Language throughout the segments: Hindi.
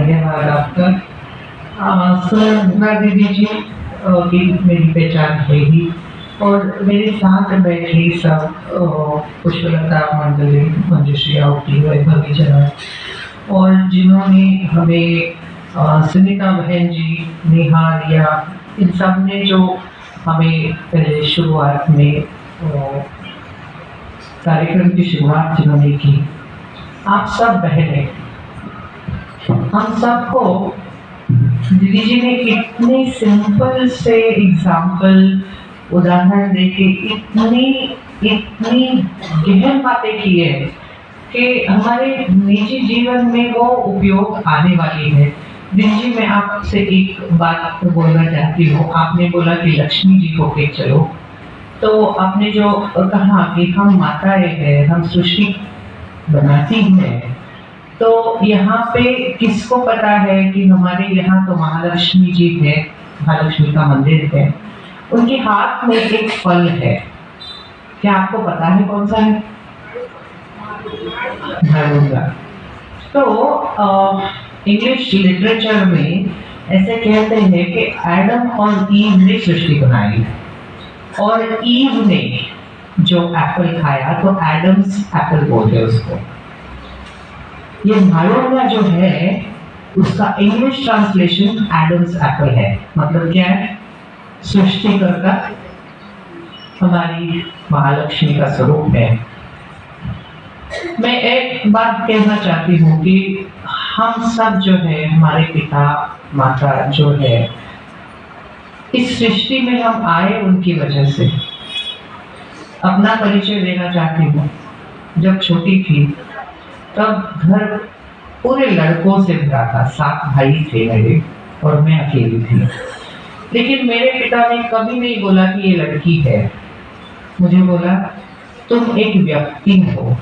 धन्यवाद आपका। सुनंदा दीदी जी की मेरी पहचान है ही, और मेरे साथ बैठे सब पुष्पलता मंडली, मंजुश्री आउटी, वैभवी जरा, और जिन्होंने हमें सुनीता बहन जी, नेहा, रिया, इन सब ने जो हमें पहले शुरुआत में कार्यक्रम की शुरुआत जिन्होंने की, आप सब बहनें, हम सबको दीदी जी ने इतने सिंपल से एग्जाम्पल, उदाहरण देके इतनी गहन बातें की है कि हमारे निजी जीवन में वो उपयोग आने वाली है। दीदी जी, मैं आपसे एक बात बोलना चाहती हूँ। आपने बोला कि लक्ष्मी जी होके चलो, तो आपने जो कहा कि हम माताएं हैं, हम सृष्टि बनाती हैं, तो यहाँ पे किसको पता है कि हमारे यहाँ तो महालक्ष्मी जी है, महालक्ष्मी का मंदिर है, उनके हाथ में एक फल है। क्या आपको पता है कौन सा है? भालूंगा। तो इंग्लिश लिटरेचर में ऐसे कहते हैं कि एडम और ईव ने सृष्टि बनाई, और ईव ने जो एप्पल खाया तो एडम्स एप्पल बोलते उसको। ये भालूंगा जो है उसका इंग्लिश ट्रांसलेशन एडम्स एप्पल है। मतलब क्या है? सृष्टिकर्ता हमारी महालक्ष्मी का स्वरूप है। मैं एक बात कहना चाहती हूँ कि हम सब जो है, हमारे पिता माता जो है, इस सृष्टि में हम आए उनकी वजह से। अपना परिचय देना चाहती हूँ। जब छोटी थी तब घर पूरे लड़कों से भरा था, 7 भाई थे मेरे और मैं अकेली थी। लेकिन मेरे पिता ने कभी नहीं बोला कि ये लड़की है, मुझे बोला तुम एक व्यक्ति हो,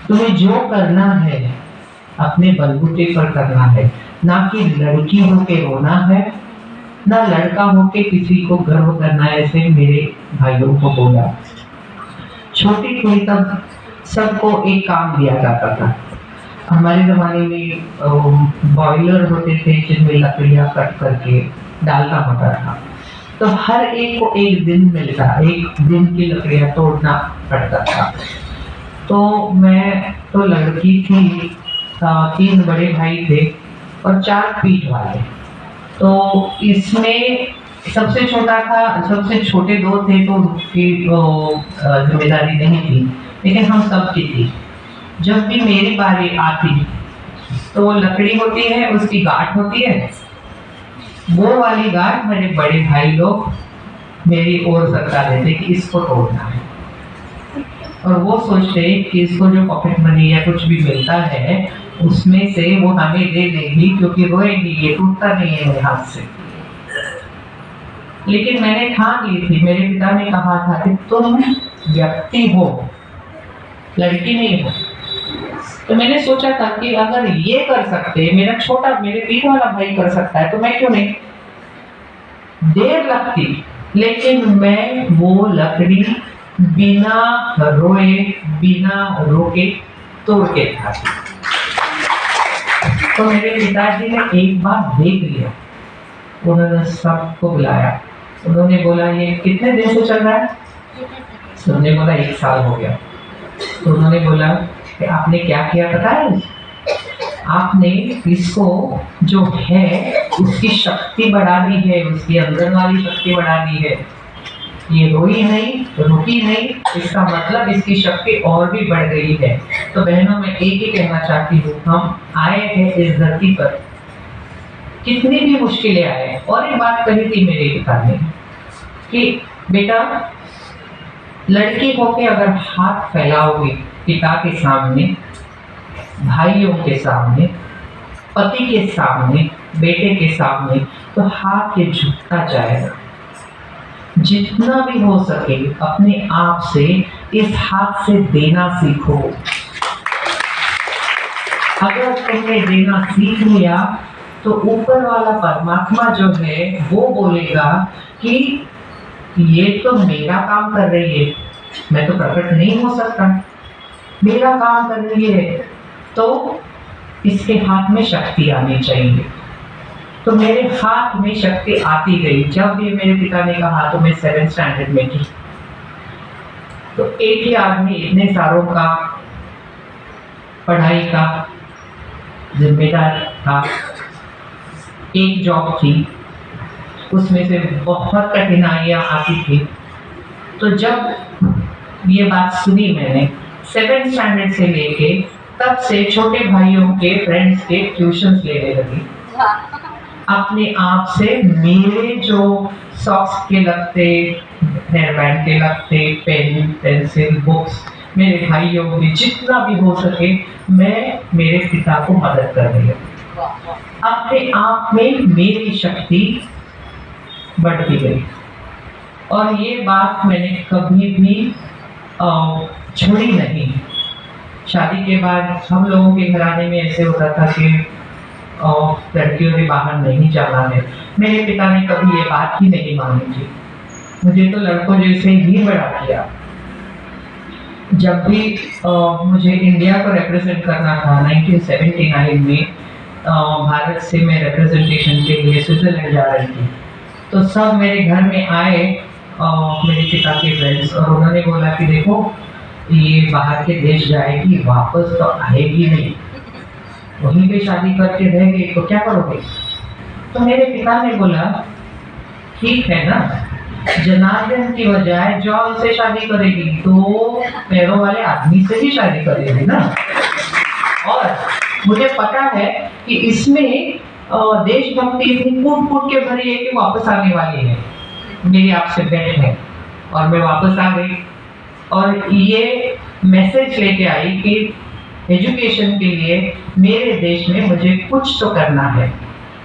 तुम्हें जो करना है अपने बलबूते पर करना है, ना कि लड़की होके रोना है, ना लड़का होके किसी को गर्व करना है। ऐसे मेरे भाइयों को बोला। छोटी थी तब सबको एक काम दिया जाता था। हमारे जमाने में बॉयलर होते थे जिनमें लकड़ियां कट करके डालना होता था, तो हर एक को एक दिन मिलता, एक दिन की लकड़ियां तोड़ना पड़ता था। तो मैं तो लड़की थी, 3 बड़े भाई थे और 4 पीठ वाले। तो इसमें सबसे छोटा था, सबसे छोटे 2 थे तो उनकी जिम्मेदारी नहीं थी, लेकिन हम सब की थी। जब भी मेरी बारी आती तो लकड़ी होती है, उसकी गांठ होती है, वो वाली गांठ मेरे बड़े भाई लोग मेरी ओर सरका देते कि इसको तोड़ना है, और वो सोचते कि इसको जो पॉकेट मनी या कुछ भी मिलता है उसमें से वो हमें दे देगी, क्योंकि रोएगी, ये टूटता नहीं है मेरे हाथ से। लेकिन मैंने ठान ली थी, मेरे पिता ने कहा था कि तुम व्यक्ति हो, लड़की नहीं हो। तो मैंने सोचा था कि अगर ये कर सकते, मेरा छोटा, मेरे पीठ वाला भाई कर सकता है, तो मैं क्यों नहीं। देर लगती, लेकिन मैं वो लकड़ी बिना रोए, बिना रोके तोड़ के था। तो मेरे पिताजी ने एक बार देख लिया, उन्होंने सबको बुलाया, उन्होंने बोला ये कितने दिन से चल रहा है? उन्होंने बोला 1 साल हो गया। तो उन्होंने बोला कि आपने क्या किया पता है? आपने इसको जो है उसकी शक्ति बढ़ा दी है, उसकी अंदर वाली शक्ति बढ़ा दी है। ये रोई नहीं, रुकी नहीं, इसका मतलब इसकी शक्ति और भी बढ़ गई है। तो बहनों, मैं एक ही कहना चाहती हूँ, हम आए हैं इस धरती पर, कितनी भी मुश्किलें आए। और एक बात कही थी मेरे पिता ने कि बेटा, लड़की होके अगर हाथ फैलाओगे पिता के सामने, भाइयों के सामने, पति के सामने, बेटे के सामने, तो हाथ ये झुकता जाएगा। जितना भी हो सके अपने आप से इस हाथ से देना सीखो। अगर तुमने देना सीख लिया तो ऊपर वाला परमात्मा जो है वो बोलेगा कि ये तो मेरा काम कर रही है, मैं तो प्रकट नहीं हो सकता, मेरा काम कर रही है, तो इसके हाथ में शक्ति आनी चाहिए। तो मेरे हाथ में शक्ति आती गई। जब भी मेरे पिता ने कहा, तो मैं 7th स्टैंडर्ड में थी, तो एक ही आदमी इतने सारों का पढ़ाई का जिम्मेदार था। एक जॉब थी, उसमें से बहुत कठिनाइयाँ आती थी। तो जब ये बात सुनी मैंने 7th स्टैंडर्ड से लेके, तब से छोटे भाइयों के फ्रेंड्स के ट्यूशन्स लेने लगी। अपने आप से मेरे जो सॉक्स के लगते, हेयर बैंड के लगते, पेन, पेंसिल, बुक्स, मेरे भाइयों की जितना भी हो सके मैं मेरे पिता को मदद कर रही हूँ। अपने आप में मेरी शक्ति बढ़ती गई। और ये बात मैंने कभी भी छोड़ी नहीं। शादी के बाद हम लोगों के घराने में ऐसे होता था कि लड़कियों ने बाहर नहीं जाना है। मेरे पिता ने कभी ये बात ही नहीं मानी थी। मुझे तो लड़कों जैसे ही बड़ा किया। जब भी मुझे इंडिया को रिप्रेजेंट करना था 1979 में, भारत से मैं रिप्रेजेंटेशन के लिए स्विट्जरलैंड जा रही थी, तो सब मेरे घर में आए मेरे पिता के फ्रेंड्स, और उन्होंने बोला कि देखो ये बाहर के देश जाएगी, वापस तो आएगी नहीं, वहीं पे शादी करके रह गई तो क्या करोगे? तो मेरे पिता ने बोला ठीक है ना, जनार्दन की बजाय जॉन से शादी करेगी तो पैरों वाले आदमी से भी शादी करेगी ना। और मुझे पता है कि इसमें देशभक्ति इतनी कूट कूट के भरी है कि वापस आने वाली है। मेरी आपसे बेट है। और मैं वापस आ गई और ये मैसेज लेके आई कि एजुकेशन के लिए मेरे देश में मुझे कुछ तो करना है।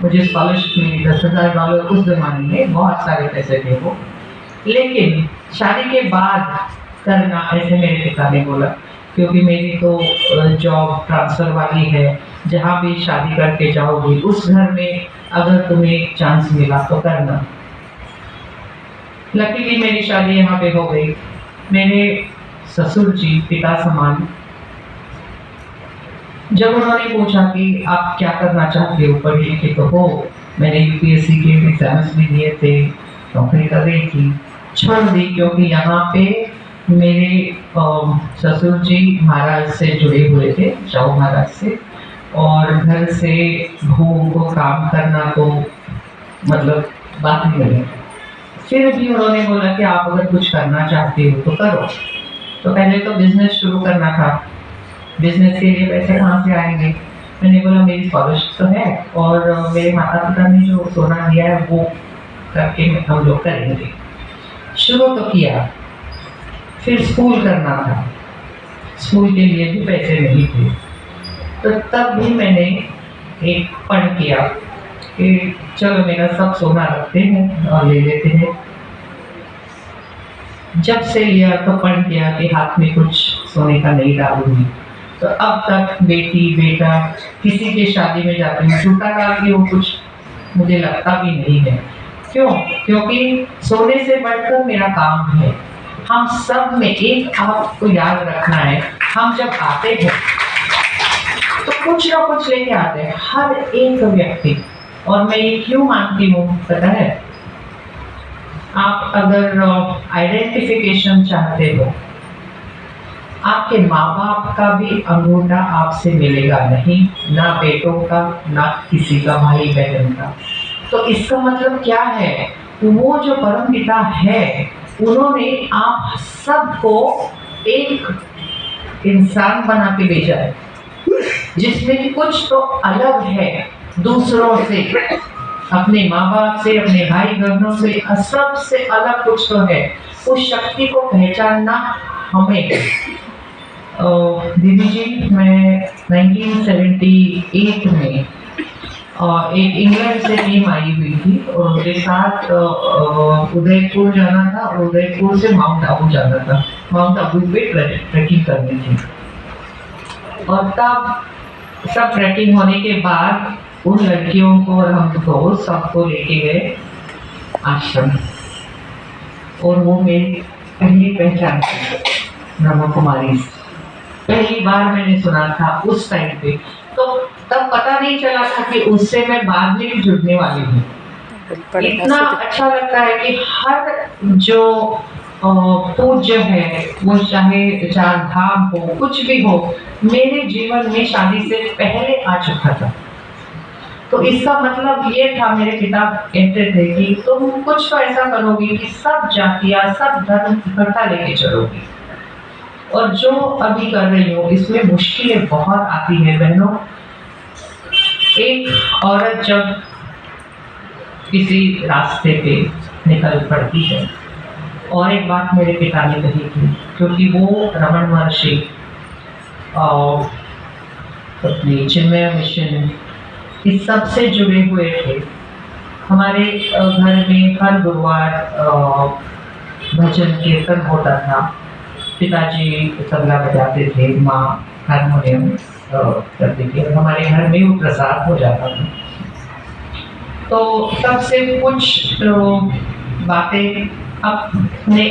मुझे स्कॉलरशिप मिली $10,000, उस जमाने में बहुत सारे पैसे थे वो, लेकिन शादी के बाद करना ऐसे मेरे पिता ने बोला, क्योंकि मेरी तो जॉब ट्रांसफ़र वाली है, जहाँ भी शादी करके जाओगी उस घर में अगर तुम्हें चांस मिला तो करना। लकीली मेरी शादी यहाँ पे हो गई। मेरे ससुर जी पिता समान, जब उन्होंने पूछा कि आप क्या करना चाहते हो, पढ़ी लिखी तो हो, मैंने यूपीएससी के एग्जाम्स भी दिए थे, नौकरी कर रही थी, छोड़ दी क्योंकि यहाँ पे मेरे ससुर जी महाराज से जुड़े हुए थे, शाहू महाराज से, और घर से बहू को काम करना तो मतलब बात ही नहीं। फिर भी उन्होंने बोला कि आप अगर कुछ करना चाहते हो तो करो। तो पहले तो बिजनेस शुरू करना था। बिजनेस के लिए पैसे कहाँ से आएंगे? मैंने बोला मेरी स्कॉलरशिप तो है और मेरे माता पिता ने जो सोना दिया है वो करके हम लोग करेंगे। शुरू तो किया, फिर स्कूल करना था, स्कूल के लिए भी पैसे नहीं थे, तो तब भी मैंने एक पण किया कि चलो मेरा सब सोना रखते हैं और ले लेते हैं। जब से लिया तो पण किया कि हाथ में कुछ सोने का नहीं डालूंगी। तो अब तक बेटी बेटा किसी के शादी में जाती हूँ, जूता डाल के वो कुछ मुझे लगता भी नहीं है। क्यों? क्योंकि सोने से बढ़कर मेरा काम है। हम सब में एक आपको याद रखना है, हम जब आते हैं तो कुछ ना कुछ लेके आते हैं, हर एक व्यक्ति। और मैं ये क्यों मानती हूँ पता है? आप अगर आइडेंटिफिकेशन चाहते हो, आपके माँ बाप का भी अंगूठा आपसे मिलेगा नहीं, ना बेटों का, ना किसी का भाई बहन का। तो इसका मतलब क्या है? वो जो परमपिता है उन्होंने आप सबको एक इंसान बना के भेजा है, जिसमें कुछ तो अलग है दूसरों से, अपने माँ बाप से, अपने भाई बहनों से, सबसे अलग कुछ तो है। उस शक्ति को पहचानना हमें। दीदी जी, मैं 1978 में एक इंग्लैंड से टीम आई हुई थी और मेरे साथ उदयपुर जाना था और उदयपुर से माउंट आबू जाना था। माउंट आबू पे ट्रैकिंग करनी थी और तब सब ट्रैकिंग होने के बाद उन लड़कियों को और हमको सबको लेके गए आश्रम, और वो मेरी पहली पहचान थी ब्रह्मा कुमारी। पहली बार मैंने सुना था उस टाइम पे। तो तब पता नहीं चला था कि उससे मैं बाद में भी जुड़ने वाली हूँ। इतना अच्छा लगता है कि हर जो पूज्य है, वो चाहे 4 धाम हो, कुछ भी हो, मेरे जीवन में शादी से पहले आ चुका था। तो इसका मतलब ये था, मेरे पिता कहते थे कि तुम कुछ तो ऐसा करोगी कि सब जातियाँ, सब धर्म इकट्ठा लेके चलोगी। और जो अभी कर रही हो, इसमें मुश्किलें बहुत आती हैं बहनों। एक औरत जब किसी रास्ते पे निकल पड़ती है, और एक बात मेरे पिता ने कही थी, क्योंकि वो रमन महर्षि अपनी चिन्मय मिशन इस सब से जुड़े हुए थे। हमारे घर में हर गुरुवार भजन कीर्तन होता था। पिताजी तबला बजाते थे, माँ हारमोनियम करती थी, और हमारे घर में वो प्रसाद हो जाता था। तो सबसे कुछ बातें अपने